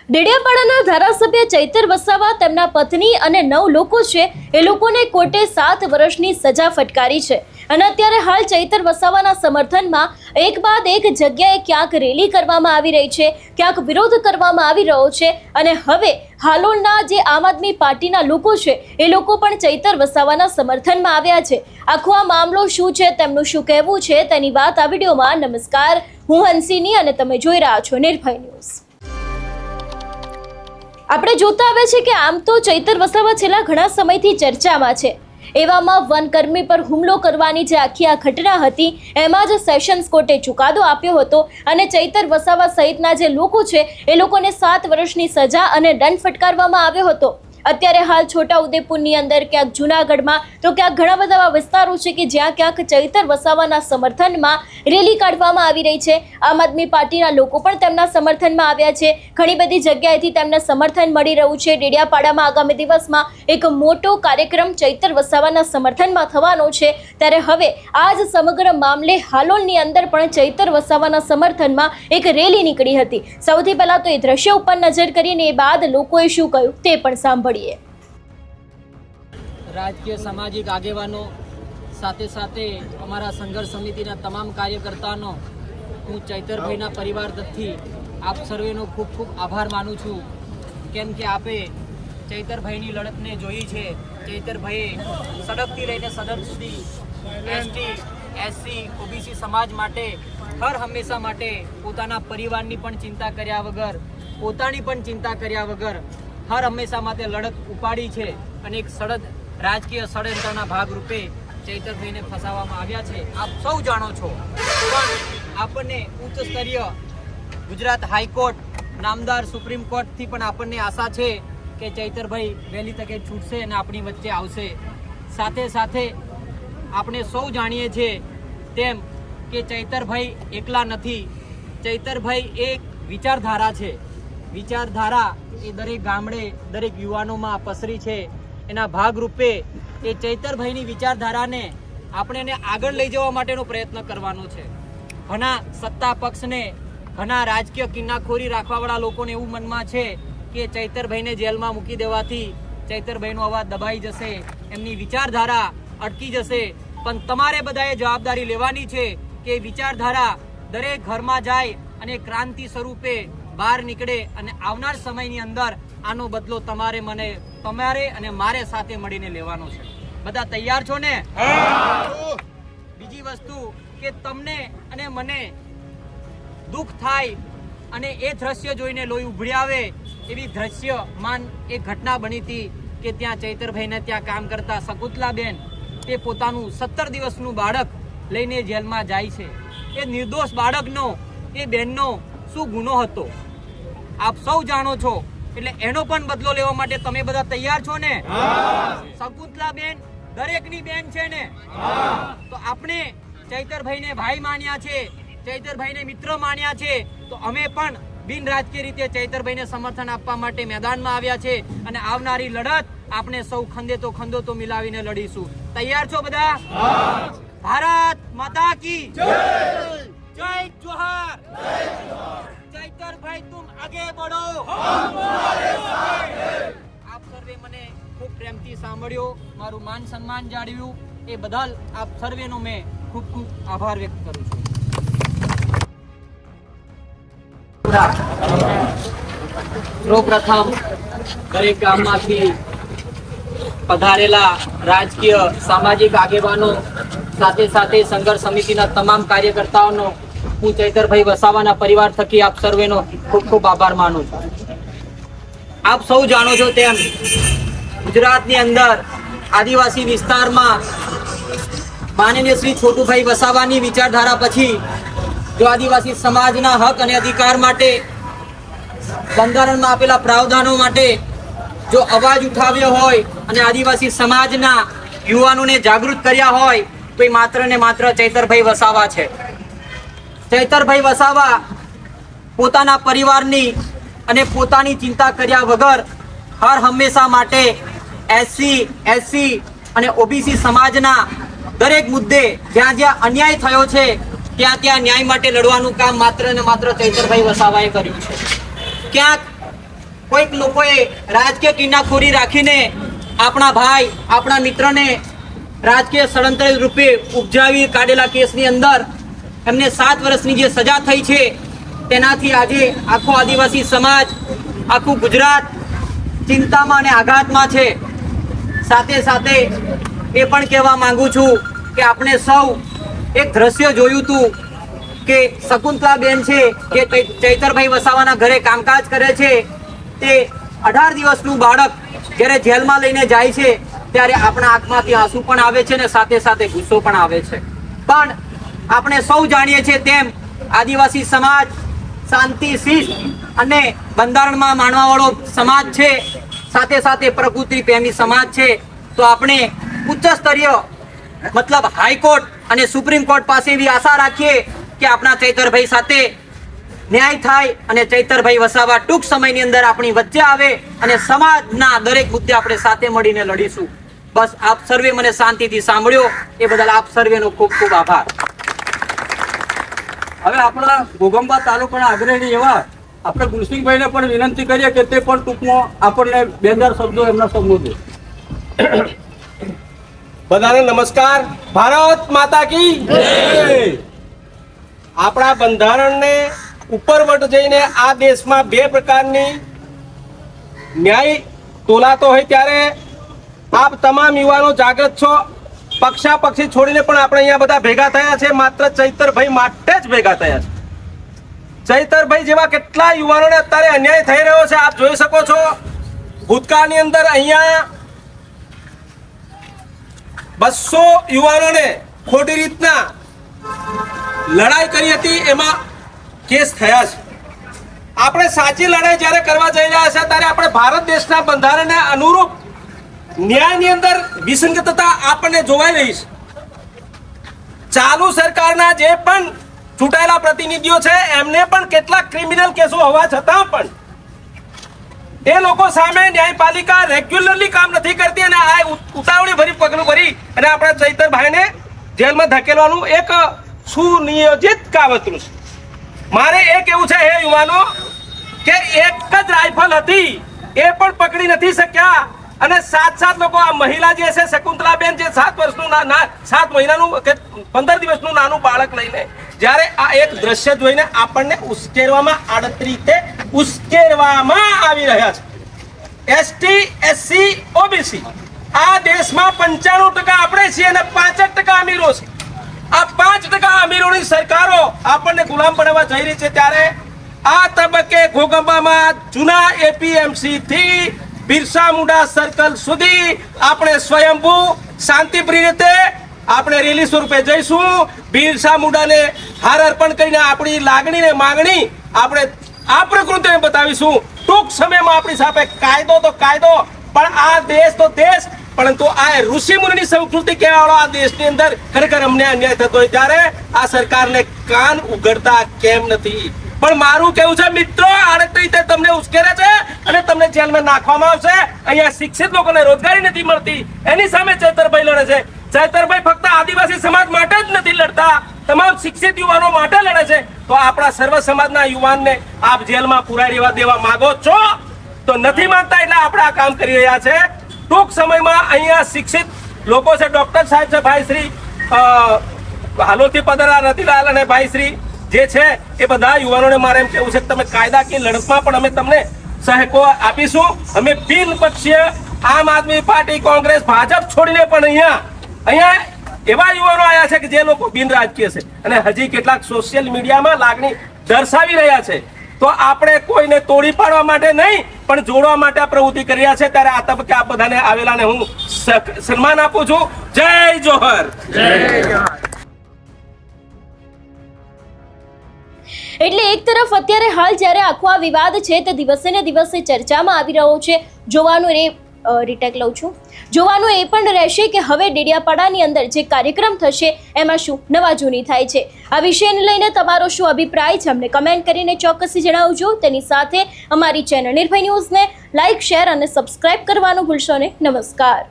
ડેડિયાપાડાના ધારાસભ્ય ચૈતર વસાવા તેમના પત્ની અને 9 લોકો છે એ લોકોને કોર્ટે 7 વર્ષની સજા ફટકારી છે અને અત્યારે હાલ ચૈતર વસાવાના સમર્થનમાં એક બાદ એક જગ્યાએ ક્યાંક રેલી કરવામાં આવી રહી છે, ક્યાંક વિરોધ કરવામાં આવી રહ્યો છે અને હવે હાલોલના જે આમ આદમી પાર્ટીના લોકો છે એ લોકો પણ ચૈતર વસાવાના સમર્થનમાં આવ્યા છે। આખો આ મામલો શું છે, તેમનું શું કહેવું છે તેની વાત આ વિડીયોમાં। નમસ્કાર, હું હંસિની અને તમે જોઈ રહ્યા છો નિર્ભય ન્યૂઝ। આપણે જોતા આવે છે કે આમ તો ચૈતર વસાવા છેલ્લા ઘણા સમયથી ચર્ચામાં છે। એવામાં વનકર્મી પર હુમલો કરવાની જે આખી આ ઘટના હતી એમાં જ સેશન્સ કોર્ટે ચુકાદો આપ્યો હતો અને ચૈતર વસાવા સહિતના જે લોકો છે એ લોકોને 7 વર્ષની સજા અને દંડ ફટકારવામાં આવ્યો હતો। અત્યારે હાલ છોટા ઉદેપુરની અંદર, ક્યાંક જૂનાગઢમાં, તો ક્યાંક ઘણા બધા એવા વિસ્તારો છે કે જ્યાં ક્યાંક ચૈતર વસાવાના સમર્થનમાં રેલી કાઢવામાં આવી રહી છે। આમ આદમી પાર્ટીના લોકો પણ તેમના સમર્થનમાં આવ્યા છે। ઘણી બધી જગ્યાએથી તેમને સમર્થન મળી રહ્યું છે। ડેડિયાપાડામાં આગામી દિવસમાં એક મોટો કાર્યક્રમ ચૈતર વસાવાના સમર્થનમાં થવાનો છે, ત્યારે હવે આ જ સમગ્ર મામલે હાલોલની અંદર પણ ચૈતર વસાવાના સમર્થનમાં એક રેલી નીકળી હતી। સૌથી પહેલા તો એ દ્રશ્ય ઉપર નજર કરીને એ બાદ લોકોએ શું કહ્યું તે પણ સાંભળીએ। રાજકીય સામાજિક આગેવાનો સાથે સાથે અમારા સંઘર્ષ સમિતિના તમામ કાર્યકર્તાઓનો હું ચૈતરભાઈના પરિવાર તરફથી આપ સર્વેનો ખૂબ ખૂબ આભાર માનું છું, કેમ કે આપે ચૈતરભાઈની લડતને જોઈ છે। ચૈતરભાઈએ સડકથી લઈને સદન સુધી એસટી, એસસી, ઓબીસી સમાજ માટે હર હંમેશા માટે પોતાના પરિવારની પણ ચિંતા કર્યા વગર, પોતાની પણ ચિંતા કર્યા વગર હર હંમેશા માટે લડત ઉપાડી છે અને એક રાજકીય ષડયંત્રના ભાગરૂપે ચૈતરભાઈને ફસાવવામાં આવ્યા છે। આપ સૌ જાણો છો, પણ આપણને ઉચ્ચ સ્તરીય ગુજરાત હાઈકોર્ટ, નામદાર સુપ્રીમ કોર્ટથી પણ આપણને આશા છે કે ચૈતરભાઈ વહેલી તકે છૂટશે અને આપણી વચ્ચે આવશે। સાથે સાથે આપણે સૌ જાણીએ છીએ તેમ કે ચૈતરભાઈ એકલા નથી। ચૈતરભાઈ એક વિચારધારા છે। વિચારધારા એ દરેક ગામડે, દરેક યુવાનોમાં પસરી છે। એના ભાગરૂપે એ ચૈતરભાઈની વિચારધારાને આપણે એને આગળ લઈ જવા માટેનો પ્રયત્ન કરવાનો છે। ઘણા સત્તા પક્ષને, ઘણા રાજકીય કિન્નાખોરી રાખવાવાળા લોકોને એવું મનમાં છે કે ચૈતરભાઈને જેલમાં મૂકી દેવાથી ચૈતરભાઈનો અવાજ દબાઈ જશે, એમની વિચારધારા અટકી જશે। પણ તમારે બધાએ જવાબદારી લેવાની છે કે વિચારધારા દરેક ઘરમાં જાય અને ક્રાંતિ સ્વરૂપે બહાર નીકળે અને આવનાર સમયની અંદર આનો બદલો તમારે અને મારે સાથે મળીને લેવાનો છે। બધા તૈયાર છો ને? બીજી વસ્તુ કે તમને અને મને દુઃખ થાય અને એ દ્રશ્ય જોઈને લોહી ઉભળી આવે એવી દ્રશ્યમાન એક ઘટના બની હતી કે ત્યાં ચૈતરભાઈને ત્યાં કામ કરતા શકુંતલાબેન તે પોતાનું 17 દિવસનું બાળક લઈને જેલમાં જાય છે। એ નિર્દોષ બાળકનો, એ બેનનો શું ગુનો હતો આપ સૌ જાણો છો, એટલે એનો પણ બદલો લેવા માટે તમે બધા તૈયાર છો ને? શકુંતલાબેન દરેકની બેન છે ને? તો આપણે ચૈતરભાઈને ભાઈ માન્યા છે, ચૈતરભાઈને મિત્ર માન્યા છે, તો અમે પણ બિન રાજકીય રીતે ચૈતરભાઈને સમર્થન આપવા માટે મેદાનમાં આવ્યા છે અને આવનારી લડત આપણે સૌ ખંદે તો ખંદો તો મિલાવીને લડીશું। તૈયાર છો બધા? ભારત માતા કી જય, જય જોહાર। ચૈતરભાઈ તુમ આગે બઢો, હમ તમારે સાથ હૈ। આપ સર્વે મને ખૂબ પ્રેમથી સાંભળ્યો, મારું માન સન્માન જાળવ્યું, એ બદલ આપ સર્વેનો મેં ખૂબ ખૂબ આભાર વ્યક્ત કરું છું। સૌપ્રથમ દરેક ગામમાંથી પધારેલા રાજકીય સામાજિક આગેવાનો સાથે સાથે સંઘર્ષ સમિતિના તમામ કાર્યકર્તાઓનો હું ચૈતરભાઈ વસાવાના પરિવાર થકી આપ સર્વેનો ખૂબ ખૂબ આભાર માનું છું। આપ સૌ જાણો છો તેમ ગુજરાતની અંદર આદિવાસી વિસ્તારમાં માનનીય શ્રી છોટુભાઈ વસાવાની વિચારધારા પછી જો આદિવાસી સમાજના હક અને અધિકાર માટે, બંધારણમાં આપેલા પ્રાવધાનો માટે જો અવાજ ઉઠાવ્યો હોય અને આદિવાસી સમાજના યુવાનોને જાગૃત કર્યા હોય તો એ માત્ર ને માત્ર ચૈતરભાઈ વસાવા છે। ચૈતરભાઈ વસાવા પોતાના પરિવારની અને પોતાની ચિંતા કર્યા વગર હર હંમેશા માટે એસસી, એસસી અને ઓબીસી સમાજના દરેક મુદ્દે જ્યાં જ્યાં અન્યાય થયો છે ત્યાં ત્યાં ન્યાય માટે લડવાનું કામ માત્ર ને માત્ર ચૈતરભાઈ વસાવાએ કર્યું છે। ક્યાંક કોઈક લોકોએ રાજકીય કિનાખોરી રાખીને આપણા ભાઈ આપણા મિત્રને રાજકીય ષડયંત્ર રૂપે ઉપજાવી કાઢેલા કેસની અંદર એમને 7 વર્ષની જે સજા થઈ છે તેનાથી આજે આખો આદિવાસી સમાજ આખું ગુજરાત ચિંતામાં અને આઘાતમાં છે. સાથે સાથે એ પણ કહેવા માંગુ છું કે આપણે સૌ એક દ્રશ્ય જોયું હતું કે શકુંતલાબેન છે કે ચૈતરભાઈ વસાવાના ઘરે કામકાજ કરે છે, તે 18 દિવસનું બાળક જ્યારે જેલમાં લઈને જાય છે ત્યારે આપણા આંખમાંથી આંસુ પણ આવે છે ને સાથે સાથે ગુસ્સો પણ આવે છે. પણ આપણે સૌ જાણીએ છીએ તેમ આદિવાસી સમાજ શાંતિ શિસ્ત અને બંધારણમાં માનવાવાળો સમાજ છે, સાથે સાથે પ્રકૃતિ પ્રેમી સમાજ છે. તો આપણે ઉચ્ચ સ્તરીય મતલબ હાઈકોર્ટ અને સુપ્રીમ કોર્ટ પાસે એવી આશા રાખીએ કે આપણા ચૈતરભાઈ સાથે ન્યાય થાય અને ચૈતરભાઈ વસાવા ટૂંક સમયની અંદર આપણી વચ્ચે આવે અને સમાજના દરેક મુદ્દે આપણે સાથે મળીને લડીશું. બસ આપ સર્વે મને શાંતિથી સાંભળ્યો એ બદલ આપ સર્વેનો ખૂબ ખૂબ આભાર. હવે આપણા ઘોઘંબા તાલુકાના અગ્રણી એવા આપણે ગુલસિંહભાઈને પણ વિનંતી કરીએ કે તે પણ ટૂંકમાં આપણને 2-4 શબ્દો એમના સંબોધે. બધાને નમસ્કાર. ભારત માતા કી જય. આપણા બંધારણને ઉપરવટ જઈને આ દેશમાં 2 પ્રકારની ન્યાય તોલાતો હોય ત્યારે આપ તમામ યુવાનો જાગૃત છો. પક્ષાપક્ષી છોડીને પણ આપણે અહીંયા બધા ભેગા થયા છે, માત્ર ચૈતરભાઈ માટે જ ભેગા થયા છે. ચૈતરભાઈ જેવા કેટલા યુવાનોને અત્યારે અન્યાય થઈ રહ્યો છે આપ જોઈ શકો છો. ભૂતકાળની અંદર અહીંયા 200 યુવાનોને ખોટી રીતના લડાઈ કરી હતી, એમાં કેસ થયા છે. આપણે સાચી લડાઈ જ્યારે કરવા જઈ રહ્યા છે ત્યારે આપણે ભારત દેશના બંધારણને અનુરૂપ ન્યાયની અંદર વિસંગતતા આપણને જોવાઈ રહી છે. ચાલુ સરકારના જે પણ ચૂંટાયેલા પ્રતિનિધિઓ છે એમને પણ કેટલાક ક્રિમિનલ કેસો હોવા છતાં પણ એ લોકો સામે ન્યાયપાલિકા રેગ્યુલરલી કામ નથી કરતી અને આ ઉતાવળી ભરી પગલું ભરી અને આપણા ચૈતરભાઈને જેલમાં ધકેલવાનું એક સુનિયોજિત કાવતરું છે. મારે એ કહેવું છે હે યુવાનો કે એક જ રાઇફલ હતી એ પણ પકડી નથી શક્યા અને 7 લોકો આ મહિલા જે છે શકુંતલાબેન જે 7 વર્ષનું 7 મહિનાનું કે 15 દિવસનું નાનું બાળક લઈને જ્યારે આ એક દ્રશ્ય જોઈને આપણને ઉશ્કેરવામાં આડત્રી રીતે ઉશ્કેરવામાં આવી રહ્યા છે. એસટી એસસી ઓબીસી આ દેશમાં 95% આપણે છીએ અને 5% અમીરો છે. આ 5% અમીરોની સરકારો આપણને ગુલામ બનાવવા જઈ રહી છે ત્યારે આ તબક્કે ઘોઘંબામાં જૂના એપીએમસી થી બિરસા મુંડા સર્કલ સુધી આપણે સ્વયંભૂ શાંતિપ્રિય રીતે આપણે રેલી સ્વરૂપે જઈશું. બિરસા મુંડાને હાર અર્પણ કરીને આપણી લાગણીને માંગણી આપણે આ પ્રકૃતિને બતાવીશું. ટૂંક સમયમાં આપણી સામે કાયદો તો કાયદો પણ આ દેશ તો દેશ, પરંતુ આ ઋષિ મુનિની સંસ્કૃતિ કહેવાળો આ દેશની અંદર ખરેખર અમને અન્યાય થતો હોય ત્યારે આ સરકારને કાન ઉઘડતા કેમ નથી? પણ મારું કેવું છે મિત્રો, આડકતી રીતે તમને ઉશ્કેરે છે અને તમને જેલમાં નાખવામાં આવશે. અહીંયા શિક્ષિત લોકોને રોજગારી નથી મળતી, એની સામે ચૈતરભાઈ લડે છે. ચૈતરભાઈ ફક્ત આદિવાસી સમાજ માટે જ નથી લડતા, તમામ શિક્ષિત યુવાનો માટે લડે છે. તો આપણા સર્વ સમાજના યુવાનને આપ જેલમાં પુરાઈ દેવા માંગો છો તો નથી માનતા, એટલે આપણે આ કામ કરી રહ્યા છે. ટૂંક સમયમાં અહીંયા શિક્ષિત લોકો છે, ડોક્ટર સાહેબ છે, ભાઈ શ્રી હાલોલથી પધારેલા રતિલાલ અને ભાઈ શ્રી જે છે એ બધા યુવાનોને મારે એમ કેવું છે કે તમે કાયદાકીય લડતમાં પણ અમે તમને સહકો આપીશું. અમે બિનપક્ષીય આમ આદમી પાર્ટી, કોંગ્રેસ, ભાજપ છોડીને પણ અહીંયા એવા યુવાનો આવ્યા છે કે જે લોકો બિન રાજકીય છે અને હજી કેટલાક સોશિયલ મીડિયામાં લાગણી દર્શાવી રહ્યા છે. તો આપણે કોઈને તોડી પાડવા માટે નહીં પણ જોડવા માટે આ પ્રવૃત્તિ કરી રહ્યા છે. ત્યારે આ તબક્કે આ બધાને આવેલાને હું સન્માન આપું છું. જય જોહર. એટલે એક તરફ અત્યારે હાલ જ્યારે આખો આ વિવાદ છે તે દિવસે ને દિવસે ચર્ચામાં આવી રહ્યો છે. જોવાનું એ પણ રહેશે કે હવે ડેડિયાપાડાની અંદર જે કાર્યક્રમ થશે એમાં શું નવા જૂની થાય છે. આ વિષયને લઈને તમારો શું અભિપ્રાય છે અમને કમેન્ટ કરીને ચોક્કસથી જણાવજો. તેની સાથે અમારી ચેનલ નિર્ભય ન્યૂઝને લાઇક, શેર અને સબસ્ક્રાઇબ કરવાનું ભૂલશો નહીં. નમસ્કાર.